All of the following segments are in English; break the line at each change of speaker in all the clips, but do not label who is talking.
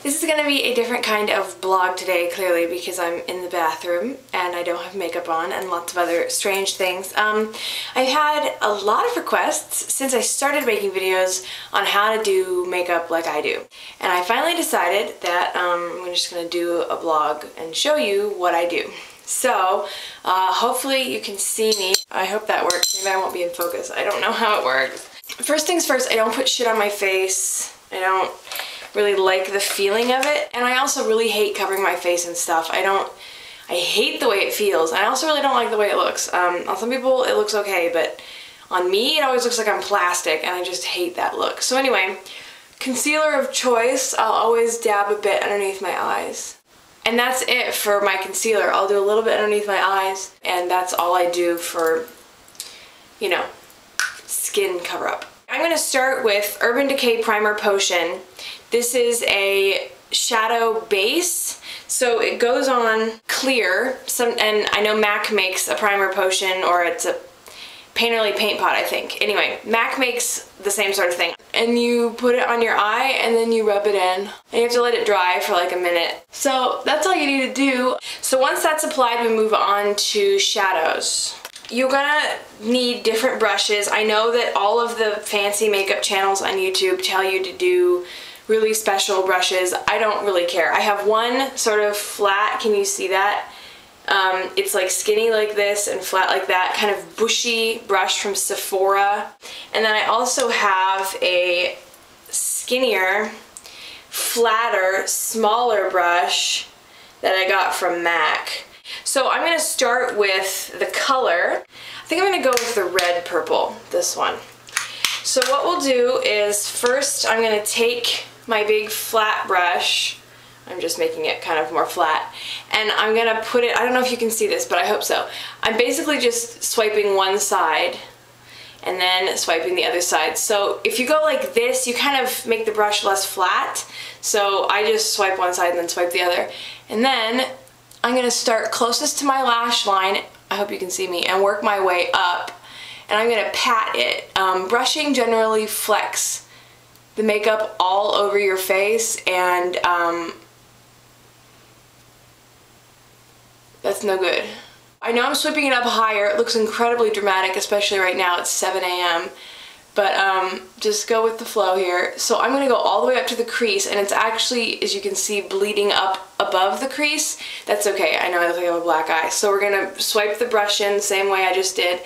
This is going to be a different kind of vlog today, clearly, because I'm in the bathroom and I don't have makeup on and lots of other strange things. I've had a lot of requests since I started making videos on how to do makeup like I do. And I finally decided that I'm just going to do a vlog and show you what I do. So, hopefully you can see me. I hope that works. Maybe I won't be in focus. I don't know how it works. First things first, I don't put shit on my face. I don't really like the feeling of it, and I also really hate covering my face and stuff. I hate the way it feels. I also really don't like the way it looks. On some people it looks okay, but on me it always looks like I'm plastic, and I just hate that look. So anyway, concealer of choice, I'll always dab a bit underneath my eyes. And that's it for my concealer. I'll do a little bit underneath my eyes, and that's all I do for, you know, skin cover-up. I'm going to start with Urban Decay Primer Potion. This is a shadow base, so it goes on clear. And I know MAC makes a primer potion, or it's a Painterly Paint Pot, I think. Anyway, MAC makes the same sort of thing. And you put it on your eye and then you rub it in. And you have to let it dry for like a minute. So that's all you need to do. So once that's applied, we move on to shadows. You're gonna need different brushes. I know that all of the fancy makeup channels on YouTube tell you to do really special brushes. I don't really care. I have one sort of flat, can you see that? It's like skinny like this and flat like that, kind of bushy brush from Sephora. And then I also have a skinnier, flatter, smaller brush that I got from MAC. So I'm going to start with the color. I think I'm going to go with the red purple, this one. So what we'll do is first I'm going to take my big flat brush, I'm just making it kind of more flat, and I'm going to put it, I don't know if you can see this, but I hope so. I'm basically just swiping one side and then swiping the other side. So if you go like this, you kind of make the brush less flat. So I just swipe one side and then swipe the other. And then I'm going to start closest to my lash line, I hope you can see me, and work my way up. And I'm going to pat it. Brushing generally flecks the makeup all over your face, and that's no good. I know I'm sweeping it up higher. It looks incredibly dramatic, especially right now. It's 7 a.m. But just go with the flow here. So I'm going to go all the way up to the crease, and it's actually, as you can see, bleeding up above the crease. That's okay. I know I look like I have a black eye. So we're going to swipe the brush in the same way I just did.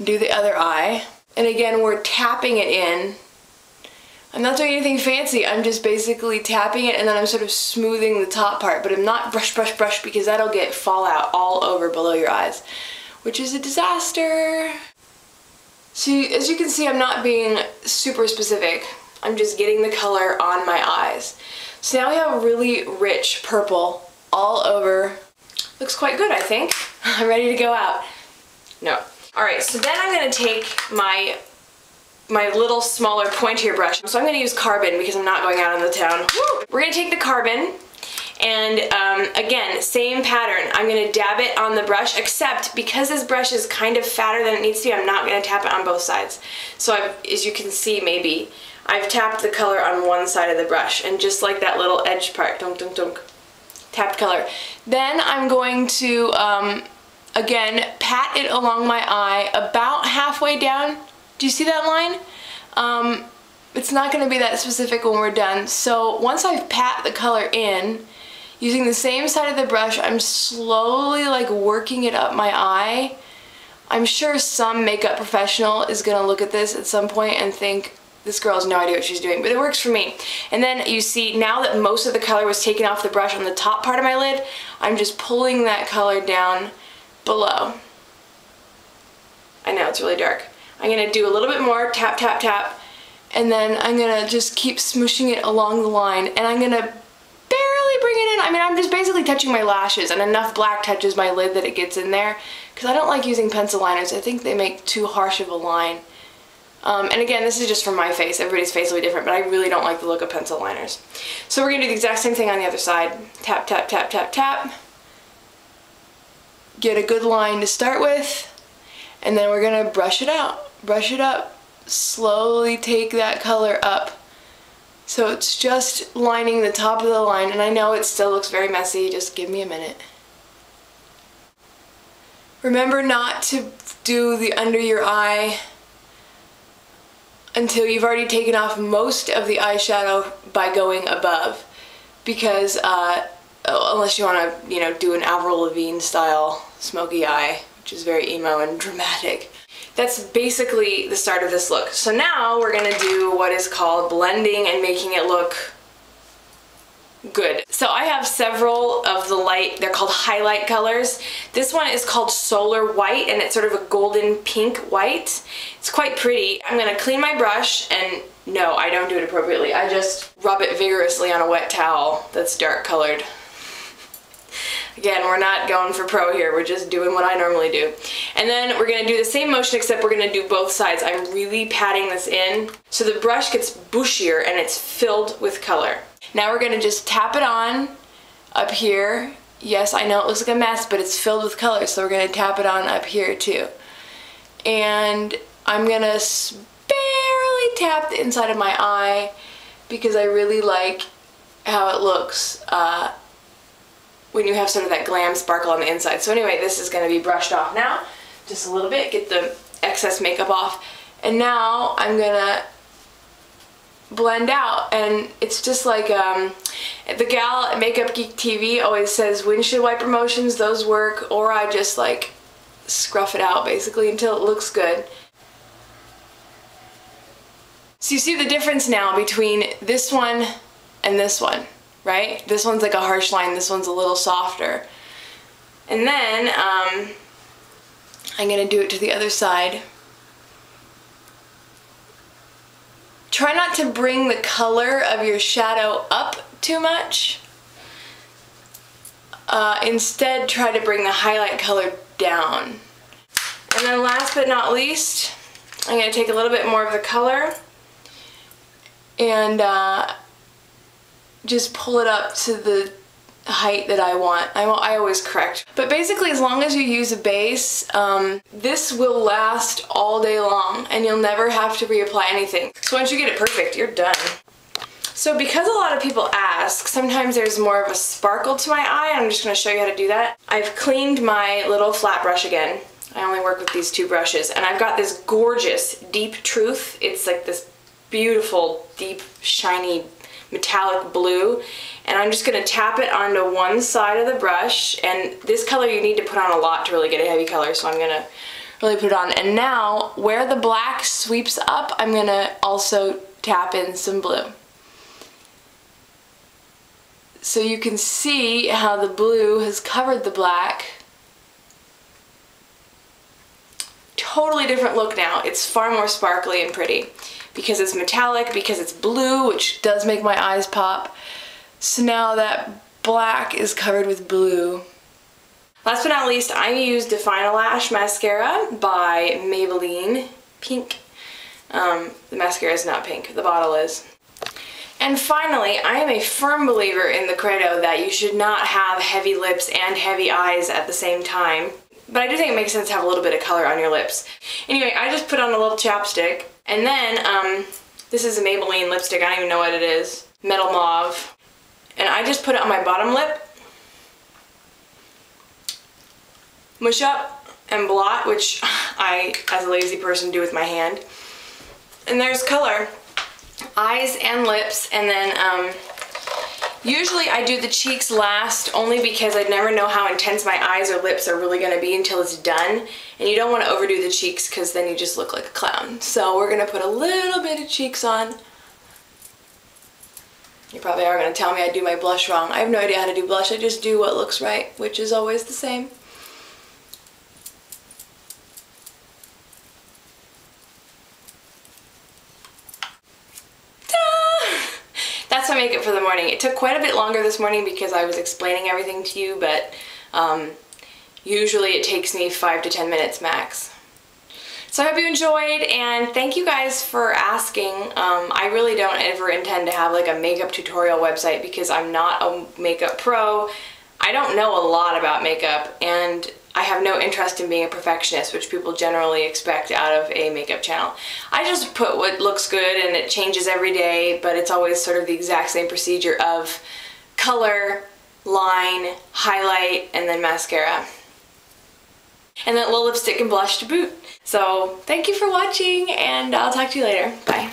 Do the other eye. And again, we're tapping it in. I'm not doing anything fancy. I'm just basically tapping it, and then I'm sort of smoothing the top part. But I'm not brush, brush, brush, because that'll get fallout all over below your eyes, which is a disaster. See, as you can see, I'm not being super specific. I'm just getting the color on my eyes. So now we have a really rich purple all over. Looks quite good, I think. I'm ready to go out. No. Alright, so then I'm going to take my little smaller pointier brush. So I'm going to use Carbon because I'm not going out on the town. Woo! We're going to take the Carbon, and again, same pattern. I'm going to dab it on the brush, except because this brush is kind of fatter than it needs to be, I'm not going to tap it on both sides. So as you can see, maybe, I've tapped the color on one side of the brush, and just like that little edge part, dunk, dunk, dunk, tapped color. Then I'm going to, again, pat it along my eye about halfway down. Do you see that line? It's not going to be that specific when we're done. So once I've pat the color in, using the same side of the brush, I'm slowly like working it up my eye. I'm sure some makeup professional is going to look at this at some point and think, this girl has no idea what she's doing, but it works for me. And then you see, now that most of the color was taken off the brush on the top part of my lid, I'm just pulling that color down below. I know, it's really dark. I'm going to do a little bit more, tap, tap, tap, and then I'm going to just keep smooshing it along the line, and I'm going to barely bring it in. I mean, I'm just basically touching my lashes, and enough black touches my lid that it gets in there, because I don't like using pencil liners. I think they make too harsh of a line. And again, this is just for my face. Everybody's face will be different, but I really don't like the look of pencil liners. So we're going to do the exact same thing on the other side. Tap, tap, tap, tap, tap. Get a good line to start with, and then we're going to brush it out. Brush it up. Slowly take that color up So it's just lining the top of the line, and I know it still looks very messy, just give me a minute. Remember not to do the under your eye until you've already taken off most of the eyeshadow by going above, because unless you want to, you know, do an Avril Lavigne style smoky eye, which is very emo and dramatic. That's basically the start of this look. So now we're gonna do what is called blending and making it look good. So I have several of the light, they're called highlight colors. This one is called Solar White, and it's sort of a golden pink white. It's quite pretty. I'm gonna clean my brush, and no, I don't do it appropriately. I just rub it vigorously on a wet towel that's dark colored. Again, we're not going for pro here, we're just doing what I normally do. And then we're gonna do the same motion, except we're gonna do both sides. I'm really patting this in so the brush gets bushier and it's filled with color. Now we're gonna just tap it on up here. Yes, I know it looks like a mess, but it's filled with color, so we're gonna tap it on up here too. And I'm gonna barely tap the inside of my eye because I really like how it looks when you have sort of that glam sparkle on the inside. So anyway, this is gonna be brushed off now, just a little bit, get the excess makeup off. And now I'm gonna blend out, and it's just like the gal at Makeup Geek TV always says windshield wiper motions, those work, or I just like scruff it out basically until it looks good. So you see the difference now between this one and this one, right? This one's like a harsh line, this one's a little softer. And then I'm gonna do it to the other side. Try not to bring the color of your shadow up too much. Instead, try to bring the highlight color down. And then last but not least, I'm gonna take a little bit more of the color and just pull it up to the height that I want. I always correct. But basically, as long as you use a base, this will last all day long and you'll never have to reapply anything. So once you get it perfect, you're done. So because a lot of people ask, sometimes there's more of a sparkle to my eye, and I'm just gonna show you how to do that. I've cleaned my little flat brush again. I only work with these two brushes, and I've got this gorgeous Deep Truth. It's like this beautiful, deep, shiny, metallic blue, and I'm just gonna tap it onto one side of the brush, and this color you need to put on a lot to really get a heavy color, so I'm gonna really put it on. And now, where the black sweeps up, I'm gonna also tap in some blue. So you can see how the blue has covered the black. Totally different look now. It's far more sparkly and pretty because it's metallic, because it's blue, which does make my eyes pop. So now that black is covered with blue. Last but not least, I use Define a Lash Mascara by Maybelline Pink. The mascara is not pink, the bottle is. And finally, I am a firm believer in the credo that you should not have heavy lips and heavy eyes at the same time. But I do think it makes sense to have a little bit of color on your lips. Anyway, I just put on a little chapstick, and then this is a Maybelline lipstick, I don't even know what it is, Metal Mauve. And I just put it on my bottom lip, mush up and blot, which I, as a lazy person, do with my hand. And there's color, eyes and lips, and then usually I do the cheeks last only because I never know how intense my eyes or lips are really going to be until it's done, and you don't want to overdo the cheeks because then you just look like a clown. So we're going to put a little bit of cheeks on. You probably are going to tell me I do my blush wrong. I have no idea how to do blush, I just do what looks right, which is always the same. That's my makeup for the morning. It took quite a bit longer this morning because I was explaining everything to you, but usually it takes me 5 to 10 minutes max. So I hope you enjoyed, and thank you guys for asking. I really don't ever intend to have like a makeup tutorial website because I'm not a makeup pro. I don't know a lot about makeup, and I have no interest in being a perfectionist, which people generally expect out of a makeup channel. I just put what looks good, and it changes every day, but it's always sort of the exact same procedure of color, line, highlight, and then mascara. And that little lipstick and blush to boot. So thank you for watching, and I'll talk to you later. Bye.